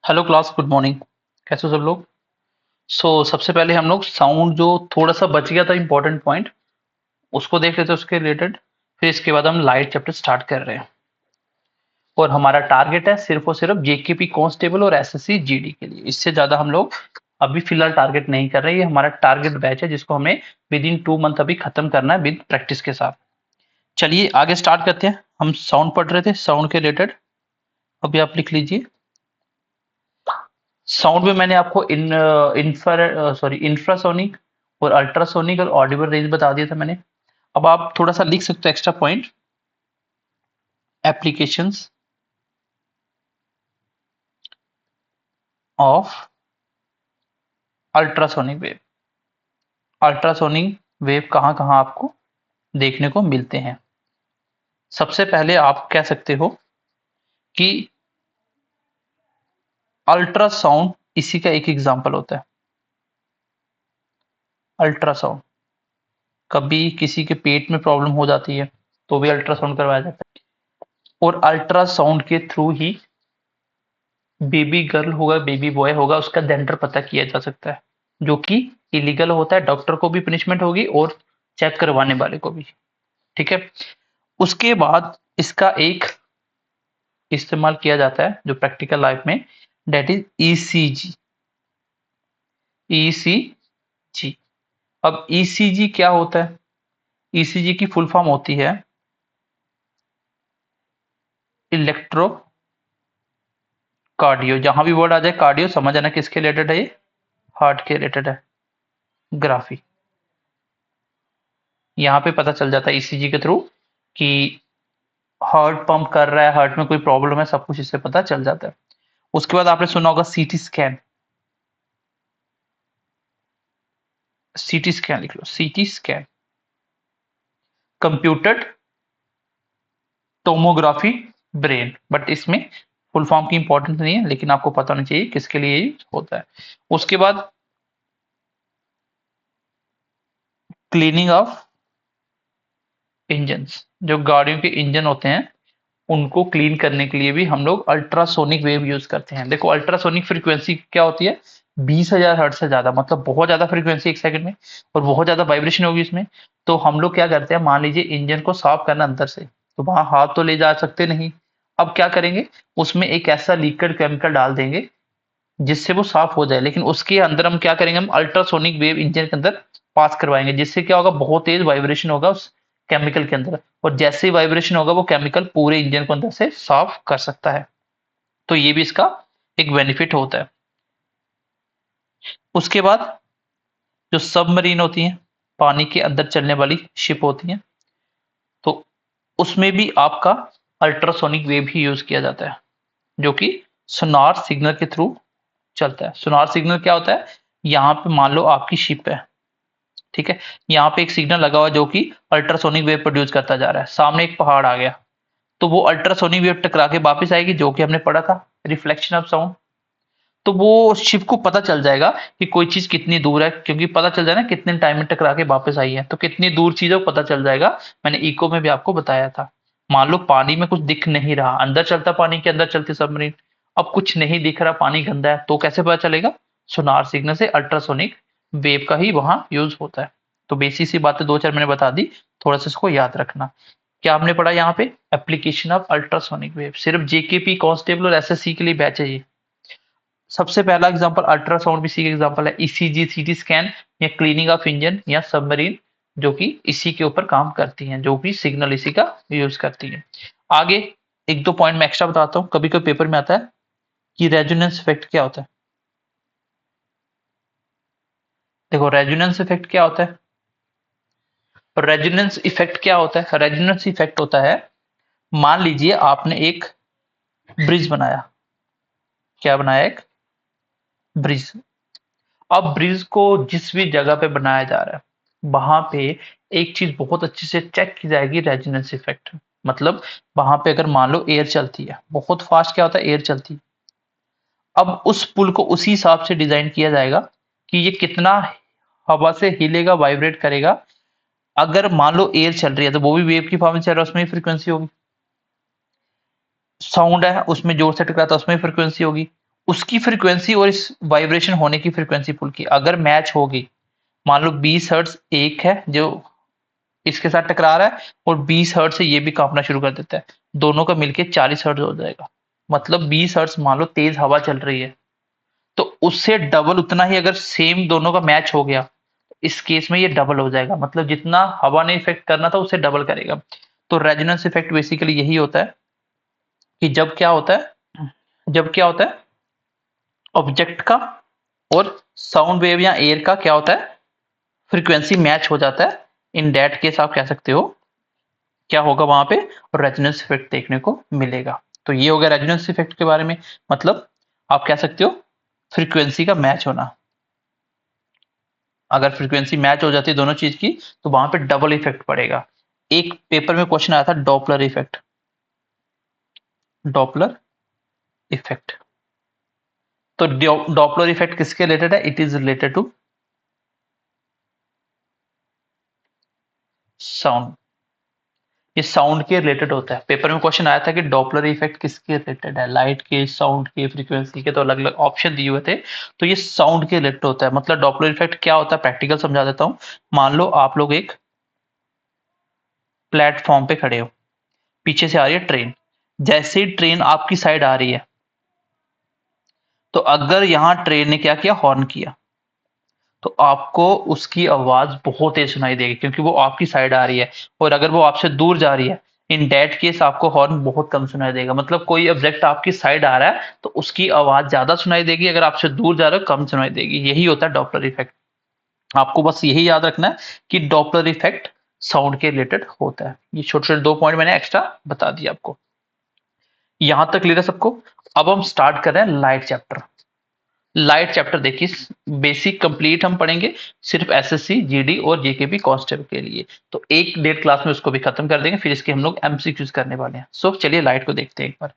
Hello class, good morning. कैसे हो सब लोग? सबसे पहले हम लोग साउंड जो थोड़ा सा बच गया था इंपॉर्टेंट पॉइंट, उसको देख लेते हैं उसके रिलेटेड। फिर इसके बाद हम लाइट चैप्टर स्टार्ट कर रहे हैं। और हमारा टारगेट है सिर्फ और सिर्फ जेकेपी कांस्टेबल और एसएससी जीडी के लिए। इससे ज़्यादा हम लोग अभी फिलहाल टारगेट नहीं कर रहे। ये हमारा टारगेट बैच है जिसको हमें विद इन 2 मंथ अभी खत्म करना है विद प्रैक्टिस के साथ। चलिए आगे स्टार्ट करते हैं। हम साउंड पढ़ रहे थे, साउंड के रिलेटेड अभी आप लिख लीजिए। साउंड में मैंने आपको इंफ्रासोनिक और अल्ट्रासोनिक और ऑडिबल रेंज बता दिया था मैंने। अब आप थोड़ा सा लिख सकते हो extra point. Applications of ultrasonic wave. Ultrasonic wave कहाँ कहाँ आपको देखने को मिलते हैं? सबसे पहले आप कह सकते हो कि अल्ट्रासाउंड इसी का एक एग्जांपल होता है। अल्ट्रासाउंड, कभी किसी के पेट में प्रॉब्लम हो जाती है तो भी अल्ट्रासाउंड करवाया जाता है। और अल्ट्रासाउंड के थ्रू ही बेबी गर्ल होगा, बेबी बॉय होगा, उसका जेंडर पता किया जा सकता है, जो कि इलीगल होता है। डॉक्टर को भी पनिशमेंट होगी और चेक करवाने वाले को भी। ठीक है। उसके बाद इसका एक इस्तेमाल किया जाता है जो प्रैक्टिकल लाइफ में, डेट इज ईसीजी। ईसीजी। अब ईसीजी क्या होता है? ईसीजी की फुल फॉर्म होती है इलेक्ट्रो कार्डियो। जहां भी वर्ड आ जाए कार्डियो समझ आना किसके रिलेटेड है, ये हार्ट के रिलेटेड है। ग्राफी। यहाँ पे पता चल जाता है ईसीजी के थ्रू कि हार्ट पंप कर रहा है, हार्ट में कोई प्रॉब्लम है, सब कुछ इससे पता चल जाता है। उसके बाद आपने सुना होगा सीटी स्कैन। सीटी स्कैन लिख लो, CT scan. Computed tomography brain. But इसमें फुल फॉर्म की इंपॉर्टेंस नहीं है, लेकिन आपको पता होना चाहिए किसके लिए यूज होता है। उसके बाद क्लीनिंग ऑफ इंजन। जो गाड़ियों के इंजन होते हैं उनको क्लीन करने के लिए भी हम लोग अल्ट्रासोनिक वेव यूज करते हैं। देखो अल्ट्रासोनिक फ्रीक्वेंसी क्या होती है, 20,000 हर्ट्ज से ज्यादा, मतलब बहुत ज्यादा फ्रीक्वेंसी एक सेकंड में, और बहुत ज्यादा वाइब्रेशन होगी इसमें। तो हम लोग क्या करते हैं, मान लीजिए इंजन को साफ करना अंदर से, तो वहां हाथ तो ले जा सकते नहीं। अब क्या करेंगे, उसमें एक ऐसा लिक्विड केमिकल डाल देंगे जिससे वो साफ हो जाए, लेकिन उसके अंदर हम क्या करेंगे, हम अल्ट्रासोनिक वेव इंजन के अंदर पास करवाएंगे, जिससे क्या होगा, बहुत तेज वाइब्रेशन होगा उस केमिकल के अंदर, और जैसे ही वाइब्रेशन होगा वो केमिकल पूरे इंजन को अंदर से साफ कर सकता है। तो ये भी इसका एक बेनिफिट होता है। उसके बाद जो सबमरीन होती हैं, पानी के अंदर चलने वाली शिप होती हैं, तो उसमें भी आपका अल्ट्रासोनिक वेव ही यूज किया जाता है, जो कि सोनार सिग्नल के थ्रू चलता है। सोनार सिग्नल क्या होता है, यहाँ पे मान लो आपकी शिप है, ठीक है, यहाँ पे एक सिग्नल लगा हुआ है जो कि अल्ट्रासोनिक वेव प्रोड्यूस करता जा रहा है। सामने एक पहाड़ आ गया तो वो अल्ट्रासोनिक वेव टकरा के वापस आएगी, जो कि हमने पढ़ा था रिफ्लेक्शन ऑफ साउंड। तो वो शिप को पता चल जाएगा कि कोई चीज कितनी दूर है, क्योंकि पता चल जाए ना कितने टाइम में टकरा के वापस आई है, तो कितनी दूर चीजों को पता चल जाएगा। मैंने इको में भी आपको बताया था। मान लो पानी में कुछ दिख नहीं रहा, अंदर चलता, पानी के अंदर चलती सबमरीन, अब कुछ नहीं दिख रहा, पानी गंदा है, तो कैसे पता चलेगा? सोनार सिग्नल से अल्ट्रासोनिक वेव का ही वहां यूज होता है। तो बेसिक सी बातें दो चार मैंने बता दी, थोड़ा सा इसको याद रखना। क्या हमने पढ़ा यहाँ पे? Application of ultrasonic wave. सिर्फ जेकेपी कांस्टेबल और एसएससी के लिए बैच है ये। सबसे पहला एग्जांपल अल्ट्रासाउंड भी इसी का एग्जांपल है। ईसीजी, सीटी स्कैन या क्लीनिंग ऑफ इंजन या सबमरीन, जो कि इसी के ऊपर काम करती हैं, जो भी सिग्नल इसी का यूज करती है। आगे एक दो पॉइंट मैं एक्स्ट्रा बताता हूँ, कभी कभी पेपर में आता है कि रेजोनेंस इफेक्ट क्या होता है। देखो रेजोनेंस इफेक्ट क्या होता है, रेजोनेंस इफेक्ट क्या होता है? रेजोनेंस इफेक्ट होता है, मान लीजिए आपने एक ब्रिज बनाया। क्या बनाया? एक ब्रिज। अब ब्रिज को जिस भी जगह पे बनाया जा रहा है वहां पे एक चीज बहुत अच्छे से चेक की जाएगी, रेजोनेंस इफेक्ट। मतलब वहां पे अगर मान लो एयर चलती है बहुत फास्ट, क्या होता है, एयर चलती है। अब उस पुल को उसी हिसाब से डिजाइन किया जाएगा कि ये कितना हवा से हिलेगा, वाइब्रेट करेगा। अगर मान लो एयर चल रही है तो वो भी वेव की फॉर्म में चल रहा है, उसमें फ्रीक्वेंसी होगी। साउंड है, उसमें जोर से टकराता है, उसमें फ्रीक्वेंसी होगी। उसकी फ्रीक्वेंसी और इस वाइब्रेशन होने की फ्रीक्वेंसी पुल की अगर मैच होगी, मान लो 20 हर्ट्ज एक है जो इसके साथ टकरा रहा है और 20 हर्ट्ज से ये भी कांपना शुरू कर देता है, दोनों का मिलके 40 हर्ट्ज हो जाएगा। मतलब 20 हर्ट्ज मान लो तेज हवा चल रही है, तो उससे डबल उतना ही अगर सेम दोनों का मैच हो गया, इस केस में ये डबल हो जाएगा, मतलब जितना हवा ने इफेक्ट करना था उससे डबल करेगा। तो रेजोनेंस इफेक्ट बेसिकली यही होता है कि जब क्या होता है ऑब्जेक्ट का और साउंड वेव या एयर का क्या होता है, फ्रीक्वेंसी मैच हो जाता है। इन दैट केस आप कह सकते हो क्या होगा वहां पे, रेजोनेंस इफेक्ट देखने को मिलेगा। तो ये हो गया रेजोनेंस इफेक्ट के बारे में, मतलब आप कह सकते हो फ्रीक्वेंसी का मैच होना। अगर फ्रीक्वेंसी मैच हो जाती है दोनों चीज की, तो वहां पे डबल इफेक्ट पड़ेगा। एक पेपर में क्वेश्चन आया था डॉपलर इफेक्ट, डॉपलर इफेक्ट। तो डॉपलर इफेक्ट किसके रिलेटेड है, it is related to sound. ये साउंड के रिलेटेड होता है। पेपर में क्वेश्चन आया था कि डॉपलर इफेक्ट किसके रिलेटेड है, लाइट के, साउंड के, फ्रीक्वेंसी के, तो अलग अलग ऑप्शन दिए हुए थे। तो ये साउंड के रिलेटेड होता है। मतलब डॉपलर इफेक्ट क्या होता है, प्रैक्टिकल समझा देता हूँ। मान लो आप लोग एक प्लेटफॉर्म पे खड़े हो, पीछे से आ रही है ट्रेन, जैसे ही ट्रेन आपकी साइड आ रही है, तो अगर यहाँ ट्रेन ने क्या किया, हॉर्न किया, तो आपको उसकी आवाज बहुत तेज सुनाई देगी क्योंकि वो आपकी साइड आ रही है। और अगर वो आपसे दूर जा रही है, इन दैट केस आपको हॉर्न बहुत कम सुनाई देगा। मतलब कोई ऑब्जेक्ट आपकी साइड आ रहा है तो उसकी आवाज ज्यादा सुनाई देगी, अगर आपसे दूर जा रहा है कम सुनाई देगी। यही होता है डॉपलर इफेक्ट। आपको बस यही याद रखना है कि डॉपलर इफेक्ट साउंड के रिलेटेड होता है। ये छोटे छोटे 2 पॉइंट मैंने एक्स्ट्रा बता दिया आपको। यहां तक क्लियर है सबको। अब हम स्टार्ट कर रहे हैं लाइट चैप्टर। लाइट चैप्टर देखिए बेसिक कंप्लीट हम पढ़ेंगे सिर्फ एसएससी, जीडी और जेकेपी कांस्टेबल के लिए। तो एक डेढ़ क्लास में उसको भी खत्म कर देंगे, फिर इसके हम लोग एमसीक्यूज करने वाले हैं। सो चलिए लाइट को देखते हैं एक बार।